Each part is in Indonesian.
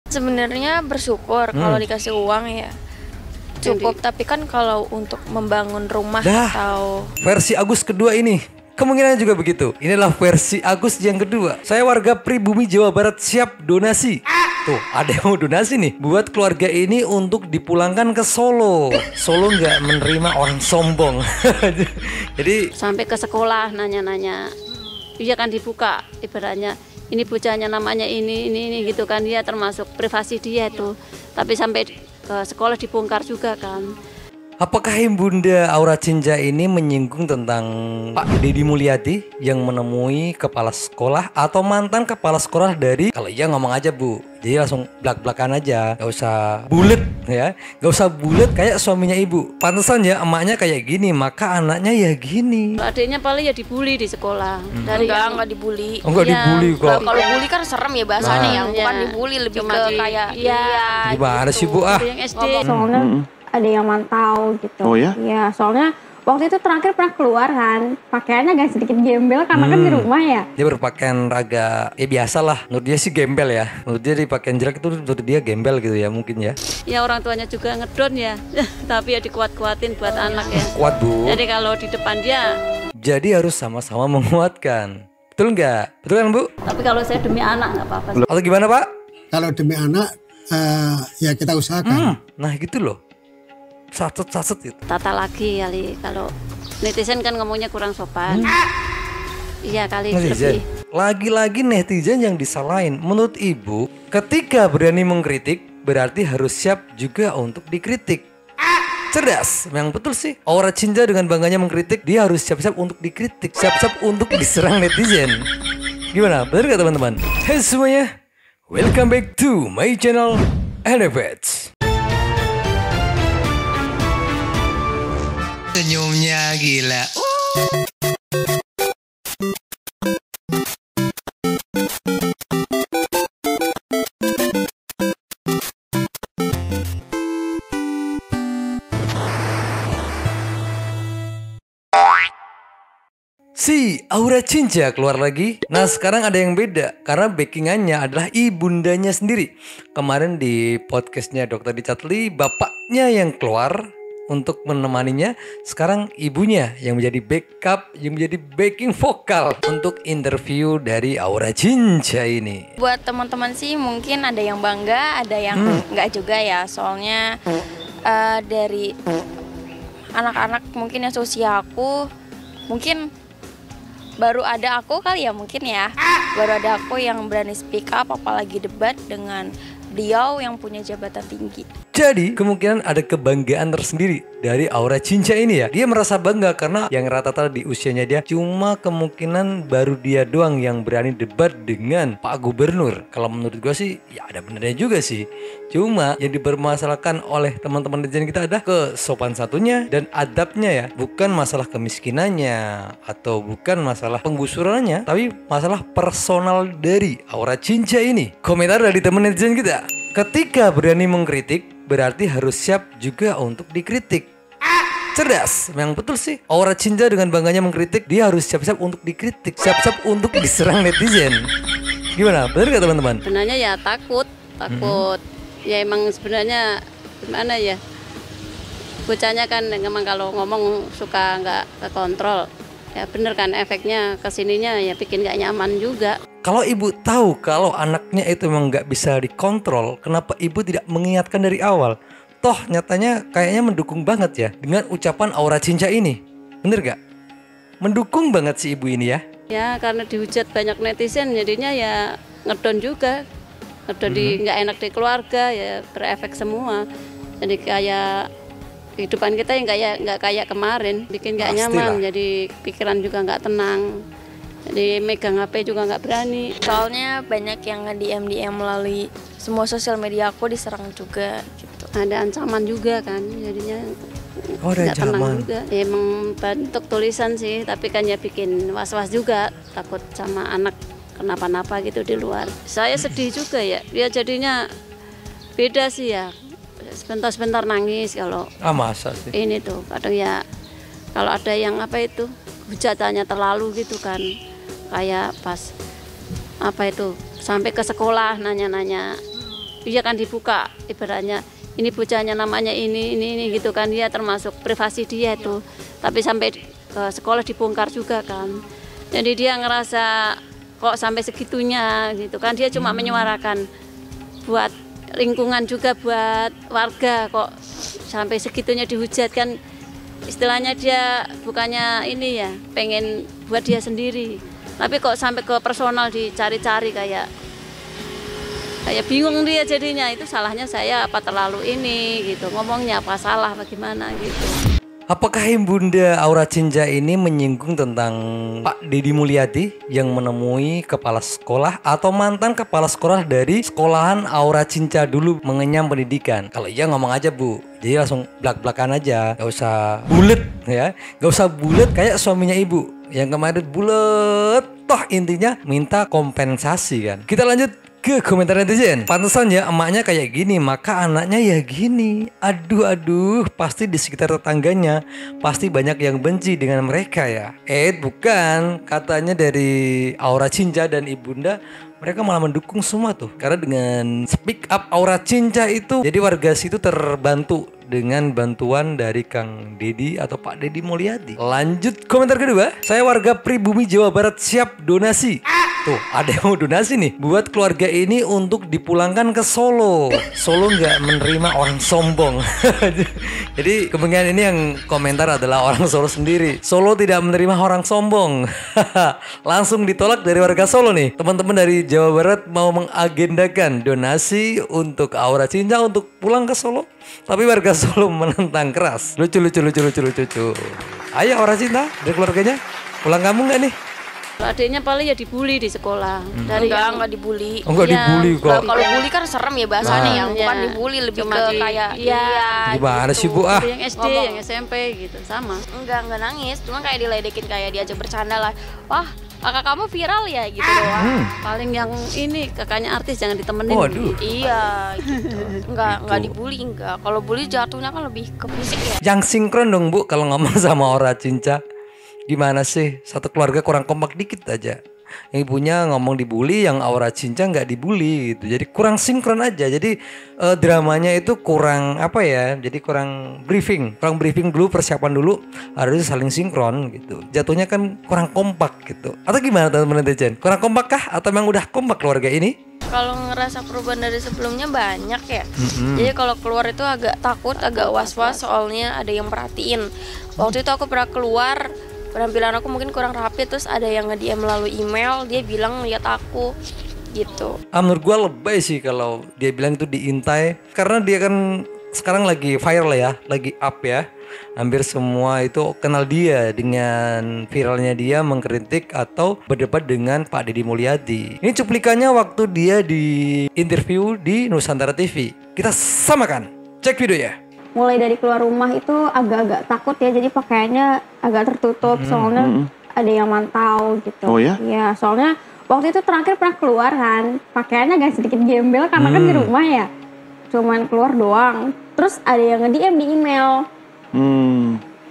Sebenarnya bersyukur kalau dikasih uang ya cukup, tapi kan kalau untuk membangun rumah atau versi Agus kedua ini kemungkinan juga begitu. Inilah versi Agus yang kedua. Saya warga pribumi Jawa Barat siap donasi. Tuh ada yang mau donasi nih buat keluarga ini untuk dipulangkan ke Solo. Solo nggak menerima orang sombong. Jadi sampai ke sekolah nanya-nanya, iya kan dibuka ibaratnya. Ini bocahnya namanya ini gitu kan, dia termasuk privasi dia itu. Tapi sampai ke sekolah dibongkar juga kan. apakah Bunda Aura Cinja ini menyinggung tentang Pak Deddy Mulyadi yang menemui kepala sekolah atau mantan kepala sekolah dari, kalau iya ngomong aja Bu, jadi langsung belak-belakan aja, gak usah bulet ya, gak usah bulet kayak suaminya Ibu. Pantesan ya emaknya kayak gini, maka anaknya ya gini. Adiknya paling ya dibully di sekolah. dari enggak dibully. Oh, enggak dibully kok. Kalau bully kan serem ya bahasanya, yang bukan Iya. dibully, lebih Cuma ke kayak Gimana gitu. sih Bu ah? Yang SD. Soalnya ada yang mantau gitu. Oh ya? Iya, soalnya waktu itu terakhir pernah keluar kan, pakaiannya agak sedikit gembel karena kan di rumah ya. Dia berpakaian agak ya biasa lah. Menurut dia sih gembel ya. Menurut dia di pakaian jelek itu menurut dia gembel gitu ya mungkin ya. Ya orang tuanya juga ngedon ya. Tapi ya dikuat-kuatin buat anak ya. Kuat Bu. Jadi kalau di depan dia. Jadi harus sama-sama menguatkan. Betul nggak? Betul kan Bu? Tapi kalau saya demi anak nggak apa-apa. Atau gimana Pak? Kalau demi anak ya kita usahakan. Nah gitu loh. Sacet gitu. Tata lagi kali, kalau netizen kan ngomongnya kurang sopan. Iya kali Netizen. lebih. Lagi-lagi netizen yang disalahin. Menurut Ibu, ketika berani mengkritik berarti harus siap juga untuk dikritik. Cerdas, memang betul sih. Aura Cinja dengan bangganya mengkritik, dia harus siap-siap untuk dikritik, siap-siap untuk diserang netizen. Gimana? Benar gak teman-teman? Hai semuanya, welcome back to my channel NFH. Senyumnya gila. Si Aura Cinja keluar lagi. Nah sekarang ada yang beda karena backingannya adalah ibundanya sendiri. Kemarin di podcastnya Dr. Dicatli, bapaknya yang keluar untuk menemaninya. Sekarang ibunya yang menjadi backup, yang menjadi backing vokal untuk interview dari Aura Cinja ini. Buat teman-teman sih mungkin ada yang bangga, ada yang enggak juga ya. Soalnya dari anak-anak mungkin yang seusia aku, mungkin baru ada aku kali ya mungkin ya. Baru ada aku yang berani speak up apalagi debat dengan beliau yang punya jabatan tinggi. Jadi kemungkinan ada kebanggaan tersendiri dari Aura Cinja ini ya. Dia merasa bangga karena yang rata-rata di usianya dia cuma kemungkinan baru dia doang yang berani debat dengan Pak Gubernur. Kalau menurut gue sih ya ada benernya juga sih. Cuma yang dipermasalahkan oleh teman-teman netizen kita ada kesopan satunya dan adabnya ya. Bukan masalah kemiskinannya atau bukan masalah penggusurannya, tapi masalah personal dari Aura Cinja ini. Komentar dari teman netizen kita. Ketika berani mengkritik berarti harus siap juga untuk dikritik. Cerdas, memang betul sih. Aura Cinja dengan bangganya mengkritik, dia harus siap-siap untuk dikritik, siap-siap untuk diserang netizen. Gimana? Benar gak teman-teman? Sebenarnya ya takut. Ya emang sebenarnya gimana ya? Bocahnya kan emang kalau ngomong suka nggak kekontrol. Ya bener kan, efeknya kesininya ya bikin nggak nyaman juga. Kalau ibu tahu kalau anaknya itu memang nggak bisa dikontrol, kenapa ibu tidak mengingatkan dari awal? Toh nyatanya kayaknya mendukung banget ya dengan ucapan Aura Cinja ini. Bener gak? Mendukung banget si ibu ini ya. Ya karena dihujat banyak netizen jadinya ya ngedon juga. Ngedon di nggak enak di keluarga ya berefek semua. Jadi kayak kehidupan kita yang nggak kayak kemarin, bikin nggak nyaman, jadi pikiran juga nggak tenang. Jadi megang HP juga nggak berani. Soalnya banyak yang nge-DM melalui semua sosial media aku diserang juga gitu. Ada ancaman juga kan, jadinya ada nggak tenang ancaman juga. Ya, emang bentuk tulisan sih, tapi kan ya bikin was-was juga, takut sama anak kenapa-napa gitu di luar. Saya sedih juga ya, dia jadinya beda sih ya. Sebentar-sebentar nangis kalau masa sih? Ini tuh kadang ya kalau ada yang apa itu hujatannya terlalu gitu kan, kayak pas apa itu sampai ke sekolah nanya-nanya, dia kan dibuka ibaratnya ini bocahnya namanya ini gitu kan, dia termasuk privasi dia itu, tapi sampai ke sekolah dibongkar juga kan, jadi dia ngerasa kok sampai segitunya gitu kan, dia cuma menyuarakan buat lingkungan juga buat warga, kok sampai segitunya dihujat kan, istilahnya dia bukannya ini ya pengen buat dia sendiri, tapi kok sampai ke personal dicari-cari kayak bingung dia jadinya, itu salahnya saya apa terlalu ini gitu ngomongnya, apa salah bagaimana gitu. Apakah Ibunda Aura Cinca ini menyinggung tentang Pak Deddy Mulyadi yang menemui kepala sekolah atau mantan kepala sekolah dari sekolahan Aura Cinca dulu mengenyam pendidikan? Kalau iya ngomong aja Bu, jadi langsung belak-belakan aja, gak usah bulet ya, gak usah bulet kayak suaminya Ibu yang kemarin bulet, toh intinya minta kompensasi kan. Kita lanjut ke komentar netizen. Pantesan ya emaknya kayak gini, maka anaknya ya gini. Aduh, pasti di sekitar tetangganya pasti banyak yang benci dengan mereka ya. Bukan, katanya dari Aura Cinca dan Ibunda mereka malah mendukung semua tuh. Karena dengan speak up Aura Cinca itu, jadi warga situ terbantu dengan bantuan dari Kang Deddy atau Pak Deddy Mulyadi. Lanjut komentar kedua. Saya warga Pribumi Jawa Barat siap donasi. Tuh ada yang mau donasi nih buat keluarga ini untuk dipulangkan ke Solo. Solo nggak menerima orang sombong. Jadi kemungkinan ini yang komentar adalah orang Solo sendiri. Solo tidak menerima orang sombong. Langsung ditolak dari warga Solo nih. Teman-teman dari Jawa Barat mau mengagendakan donasi untuk Aura Cinca untuk pulang ke Solo, tapi warga Solo menentang keras. Lucu. Ayo Aura Cinca dari keluarganya pulang kamu nggak nih? Adiknya paling ya dibully di sekolah. Enggak dibully. Oh, enggak dibully kok. Kalau bully kan serem ya bahasanya, yang bukan Iya. dibully, lebih Cuma ke kayak Gimana gitu. sih Bu ah? Yang SD, yang SMP gitu sama. Enggak nangis, cuma kayak diledekin, kayak diajak bercanda lah. Wah, kakak kamu viral ya gitu doang. Paling yang ini kakaknya artis jangan ditemenin. Waduh. Iya, gitu. Enggak dibully, enggak. Kalau bully jatuhnya kan lebih ke fisik ya. Yang sinkron dong Bu kalau ngomong sama Aura Cinca. Gimana sih? Satu keluarga kurang kompak dikit aja. Yang ibunya ngomong dibully, yang Aura Cinca nggak dibully gitu. Jadi kurang sinkron aja. Jadi dramanya itu kurang apa ya? Jadi kurang briefing dulu, persiapan dulu, harus saling sinkron gitu. Jatuhnya kan kurang kompak gitu. Atau gimana teman-teman netizen? Kurang kompak kah? Atau memang udah kompak keluarga ini? Kalau ngerasa perubahan dari sebelumnya banyak ya. Jadi kalau keluar itu agak takut, agak was-was, soalnya ada yang perhatiin. Waktu itu aku pernah keluar, penampilan aku mungkin kurang rapi, terus ada yang nge-DM melalui email, dia bilang lihat aku gitu. Menurut gue lebay sih kalau dia bilang itu diintai, karena dia kan sekarang lagi viral ya, lagi up ya. Hampir semua itu kenal dia dengan viralnya dia mengkritik atau berdebat dengan Pak Deddy Mulyadi. Ini cuplikannya waktu dia di interview di Nusantara TV. Kita samakan, cek videonya. Mulai dari keluar rumah itu agak-agak takut ya, jadi pakaiannya agak tertutup, soalnya ada yang mantau gitu. Oh ya? Iya, soalnya waktu itu terakhir pernah keluar kan, pakaiannya agak sedikit gembel karena kan di rumah ya, cuman keluar doang. Terus ada yang nge-DM di email.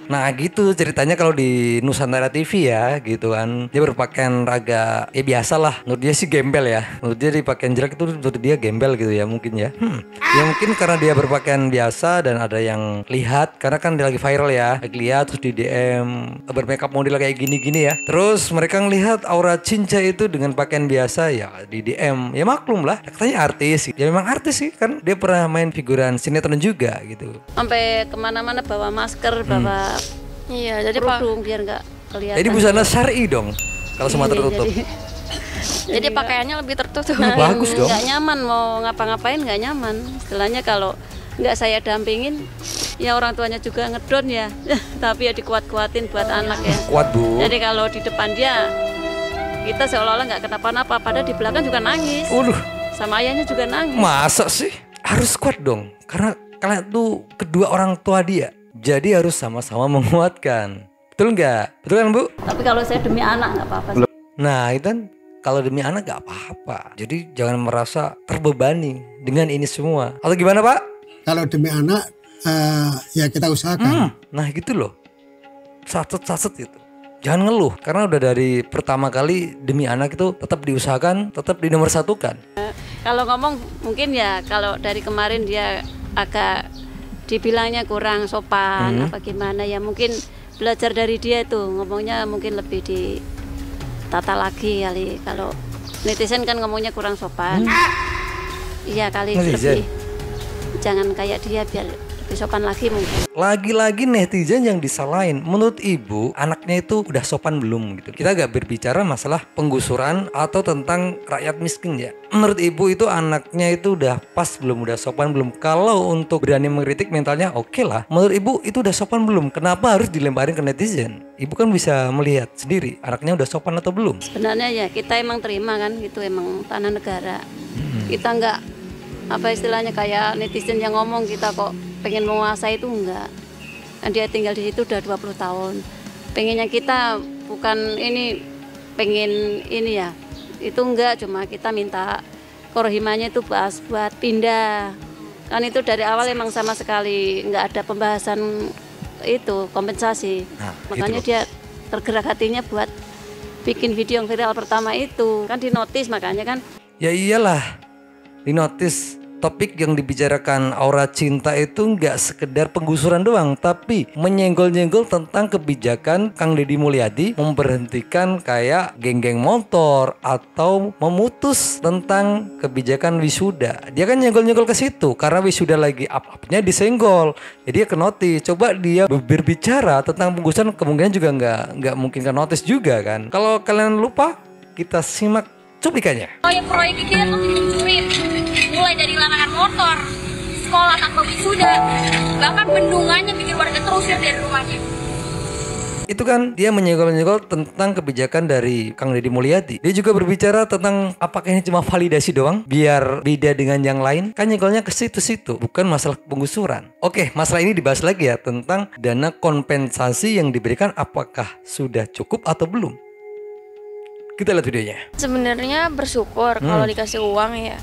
Nah gitu ceritanya kalau di Nusantara TV ya gitu kan. Dia berpakaian raga ya biasa lah. Menurut dia sih gembel ya. Menurut dia pakaian jelek itu menurut dia gembel gitu ya mungkin ya. Ya mungkin karena dia berpakaian biasa dan ada yang lihat. Karena kan dia lagi viral ya. Lagi lihat terus di DM bermakeup model kayak gini-gini ya. Terus mereka ngelihat Aura Cinca itu dengan pakaian biasa ya di DM. Ya maklum lah. Katanya artis. Ya memang artis sih kan. Dia pernah main figuran sinetron juga gitu. Sampai kemana-mana bawa masker, bawa Iya, jadi Pak, kerudung biar nggak kelihatan. Jadi busana syar'i dong kalau semua tertutup. jadi pakaiannya lebih tertutup. Bagus dong. Nggak nyaman, mau ngapa-ngapain nggak nyaman. Istilahnya kalau nggak saya dampingin, ya orang tuanya juga ngedon ya. Tapi ya dikuat-kuatin buat anak ya. Kuat Bu. Jadi kalau di depan dia, kita seolah-olah nggak kenapa-napa, padahal di belakang juga nangis. Sama ayahnya juga nangis. Masa sih? Harus kuat dong. Karena kalian tuh kedua orang tua dia. Jadi harus sama-sama menguatkan. Betul nggak? Betul kan Bu? Tapi kalau saya demi anak nggak apa-apa. Nah itu kan kalau demi anak nggak apa-apa. Jadi jangan merasa terbebani dengan ini semua. Atau gimana Pak? Kalau demi anak, ya kita usahakan. Nah gitu loh. Saset gitu. Jangan ngeluh, karena udah dari pertama kali demi anak itu tetap diusahakan, tetap dinomorsatukan. Kalau ngomong mungkin ya kalau dari kemarin dia agak dibilangnya kurang sopan apa gimana ya, mungkin belajar dari dia itu ngomongnya mungkin lebih ditata lagi kali. Kalau netizen kan ngomongnya kurang sopan. Iya kali Netizen. lebih jangan kayak dia biar lebih sopan lagi mungkin. Lagi-lagi netizen yang disalahin. Menurut ibu, anaknya itu udah sopan belum gitu. Kita gak berbicara masalah penggusuran atau tentang rakyat miskin ya. Menurut ibu itu anaknya itu udah pas belum, udah sopan belum? Kalau untuk berani mengkritik mentalnya oke lah. Menurut ibu itu udah sopan belum? Kenapa harus dilemparin ke netizen? Ibu kan bisa melihat sendiri anaknya udah sopan atau belum. Sebenarnya ya kita emang terima kan, itu emang tanah negara. Kita nggak apa istilahnya kayak netizen yang ngomong kita kok pengen menguasai, itu enggak. Dan dia tinggal di situ udah 20 tahun. Pengennya kita bukan ini pengen ini ya. Itu enggak, cuma kita minta korohimanya itu buat pindah. Kan itu dari awal emang sama sekali nggak ada pembahasan itu kompensasi. Nah, makanya gitu dia tergerak hatinya buat bikin video yang viral pertama itu. Kan dinotis makanya kan. Ya iyalah, dinotis. Topik yang dibicarakan Aura Cinta itu nggak sekedar penggusuran doang, tapi menyenggol-nyenggol tentang kebijakan Kang Deddy Mulyadi memberhentikan kayak geng-geng motor atau memutus tentang kebijakan wisuda. Dia kan nyenggol-nyenggol ke situ karena wisuda lagi up-upnya disenggol. Jadi dia kenotis. Coba dia berbicara tentang penggusuran, kemungkinan juga nggak mungkin kenotis juga kan. Kalau kalian lupa, kita simak cuplikannya. Proyek-proyek kita tuh dihancurin, mulai dari larangan motor, sekolah tanpa wisuda, bahkan bendungannya bikin warga terusir dari rumahnya. Itu kan dia menyenggol-nyenggol tentang kebijakan dari Kang Deddy Mulyadi. Dia juga berbicara tentang apakah ini cuma validasi doang biar beda dengan yang lain. Kan nyenggolnya ke situ-situ, bukan masalah penggusuran. Oke, masalah ini dibahas lagi ya tentang dana kompensasi yang diberikan, apakah sudah cukup atau belum. Kita lihat videonya. Sebenarnya bersyukur kalau dikasih uang ya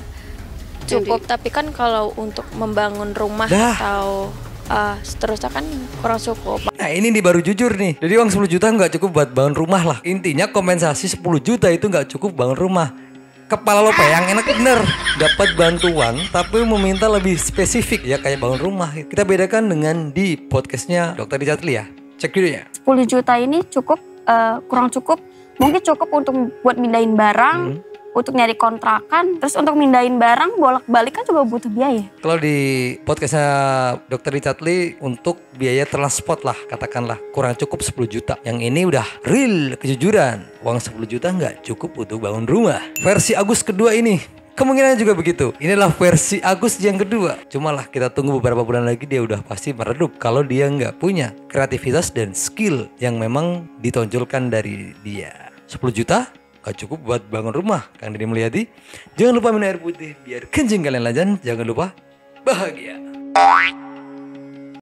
cukup, tapi kan kalau untuk membangun rumah atau seterusnya kan kurang cukup. Nah ini nih baru jujur nih. Jadi uang 10 juta nggak cukup buat bangun rumah lah. Intinya kompensasi 10 juta itu nggak cukup bangun rumah. Kepala lo peyang, enak bener dapat bantuan tapi meminta lebih spesifik ya kayak bangun rumah. Kita bedakan dengan di podcastnya Dr. Richard Lee ya. Cek videonya. 10 juta ini cukup, kurang cukup. Mungkin cukup untuk buat mindahin barang, untuk nyari kontrakan, terus untuk mindahin barang bolak-balik kan juga butuh biaya. Kalau di podcastnya Dr. Richard Lee untuk biaya transport lah katakanlah kurang cukup 10 juta. Yang ini udah real kejujuran. Uang 10 juta nggak cukup untuk bangun rumah. Versi Agus kedua ini kemungkinan juga begitu. Inilah versi Agus yang kedua. Cuma lah kita tunggu beberapa bulan lagi dia udah pasti meredup kalau dia nggak punya kreativitas dan skill yang memang ditonjolkan dari dia. 10 juta gak cukup buat bangun rumah Kang Deddy Mulyadi. Jangan lupa minum air putih biar kencing kalian lancar. Jangan lupa bahagia.